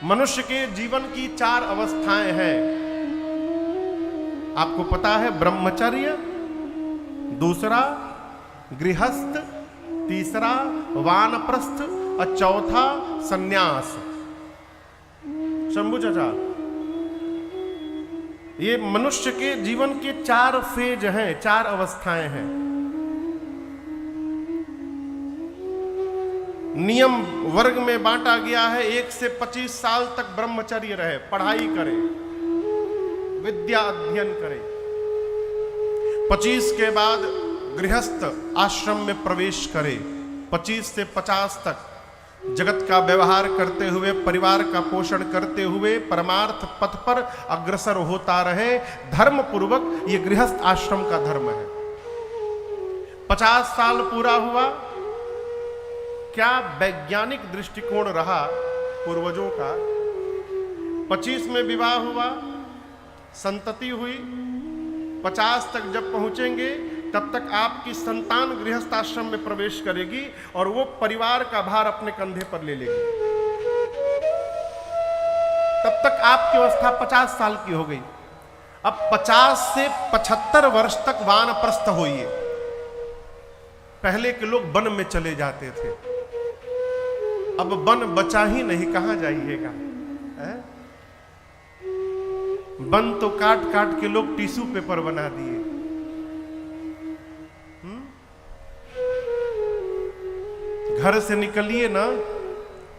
मनुष्य के जीवन की 4 अवस्थाएं हैं। आपको पता है, ब्रह्मचर्य, दूसरा गृहस्थ, तीसरा वानप्रस्थ और चौथा सन्यास। शंभू चाचा, ये मनुष्य के जीवन के 4 फेज हैं, 4 अवस्थाएं हैं। नियम वर्ग में बांटा गया है, 1 से 25 साल तक ब्रह्मचर्य रहे, पढ़ाई करे, विद्या अध्ययन करे। 25 के बाद गृहस्थ आश्रम में प्रवेश करे। 25 से 50 तक जगत का व्यवहार करते हुए, परिवार का पोषण करते हुए परमार्थ पथ पर अग्रसर होता रहे, धर्म पूर्वक। ये गृहस्थ आश्रम का धर्म है। 50 साल पूरा हुआ, क्या वैज्ञानिक दृष्टिकोण रहा पूर्वजों का। 25 में विवाह हुआ, संतति हुई। 50 तक जब पहुंचेंगे तब तक आपकी संतान गृहस्थ आश्रम में प्रवेश करेगी और वो परिवार का भार अपने कंधे पर ले लेगी। तब तक आपकी अवस्था 50 साल की हो गई। अब 50 से 75 वर्ष तक वानप्रस्थ होइए। पहले के लोग वन में चले जाते थे, अब वन बचा ही नहीं, कहां जाइएगा। वन तो काट काट के लोग टिश्यू पेपर बना दिए। घर से निकलिए ना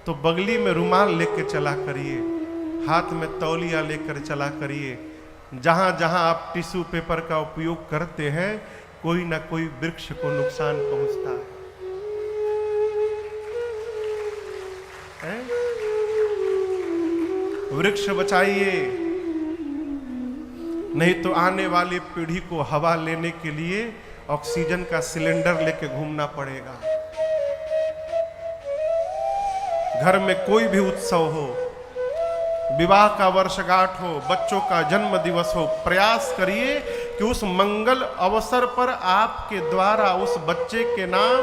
तो बगली में रुमाल लेके चला करिए, हाथ में तौलिया लेकर चला करिए। जहां जहां आप टिश्यू पेपर का उपयोग करते हैं, कोई ना कोई वृक्ष को नुकसान पहुंचता है। वृक्ष बचाइए, नहीं तो आने वाली पीढ़ी को हवा लेने के लिए ऑक्सीजन का सिलेंडर लेके घूमना पड़ेगा। घर में कोई भी उत्सव हो, विवाह का वर्षगांठ हो, बच्चों का जन्म दिवस हो, प्रयास करिए कि उस मंगल अवसर पर आपके द्वारा उस बच्चे के नाम,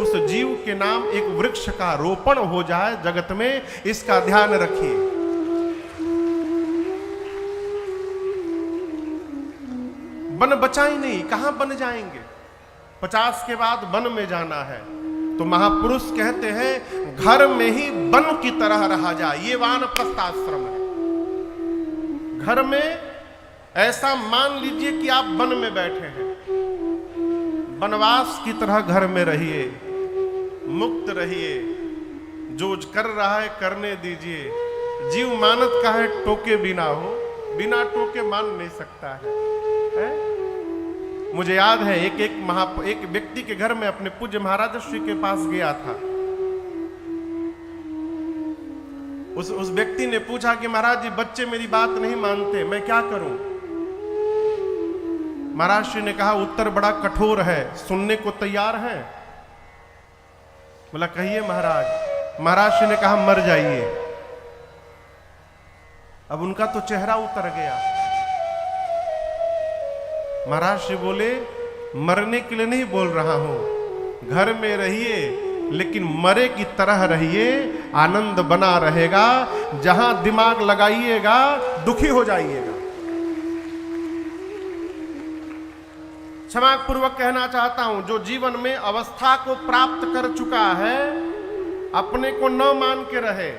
उस जीव के नाम एक वृक्ष का रोपण हो जाए जगत में। इसका ध्यान रखिए। वन बचा ही नहीं, कहां बन जाएंगे। 50 के बाद वन में जाना है तो महापुरुष कहते हैं घर में ही वन की तरह रहा जाए। ये वानप्रस्थ आश्रम है। घर में ऐसा मान लीजिए कि आप वन में बैठे हैं, वनवास की तरह घर में रहिए, मुक्त रहिए। जो कर रहा है करने दीजिए। जीव मानत का है टोके बिना हो, बिना टोके मान नहीं सकता है? मुझे याद है एक व्यक्ति के घर में अपने पूज्य महाराज श्री के पास गया था। उस व्यक्ति ने पूछा कि महाराज जी, बच्चे मेरी बात नहीं मानते, मैं क्या करूं। महाराज श्री ने कहा, उत्तर बड़ा कठोर है, सुनने को तैयार है। बोला कहिए महाराज। महाराज श्री ने कहा, मर जाइए। अब उनका तो चेहरा उतर गया। महाराज श्री बोले, मरने के लिए नहीं बोल रहा हूं, घर में रहिए लेकिन मरे की तरह रहिए, आनंद बना रहेगा। जहां दिमाग लगाइएगा दुखी हो जाइएगा। क्षमा पूर्वक कहना चाहता हूं, जो जीवन में अवस्था को प्राप्त कर चुका है, अपने को न मान के रहे।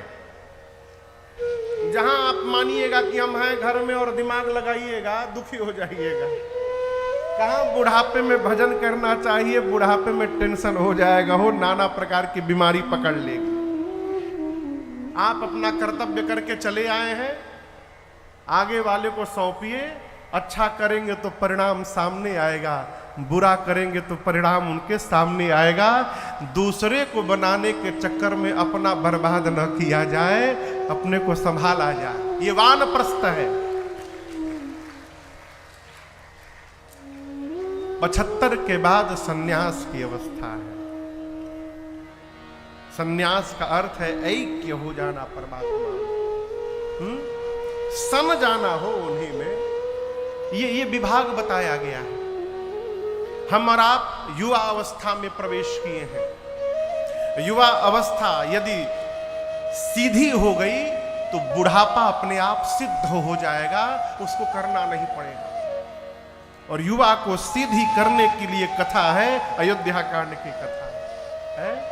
जहां आप मानिएगा कि हम हैं घर में और दिमाग लगाइएगा, दुखी हो जाइएगा। कहां बुढ़ापे में भजन करना चाहिए, बुढ़ापे में टेंशन हो जाएगा, हो नाना प्रकार की बीमारी पकड़ लेगी। आप अपना कर्तव्य करके चले आए हैं, आगे वाले को सौंपिए। अच्छा करेंगे तो परिणाम सामने आएगा, बुरा करेंगे तो परिणाम उनके सामने आएगा। दूसरे को बनाने के चक्कर में अपना बर्बाद न किया जाए, अपने को संभाला जाए। ये वानप्रस्थ है। 75 के बाद सन्यास की अवस्था है। सन्यास का अर्थ है ऐक्य हो जाना परमात्मा, सम जाना हो उन्हीं में। ये विभाग बताया गया है। हम और आप युवा अवस्था में प्रवेश किए हैं। युवा अवस्था यदि सीधी हो गई तो बुढ़ापा अपने आप सिद्ध हो जाएगा, उसको करना नहीं पड़ेगा। और युवा को सिद्ध ही करने के लिए कथा है, अयोध्या कांड की कथा है।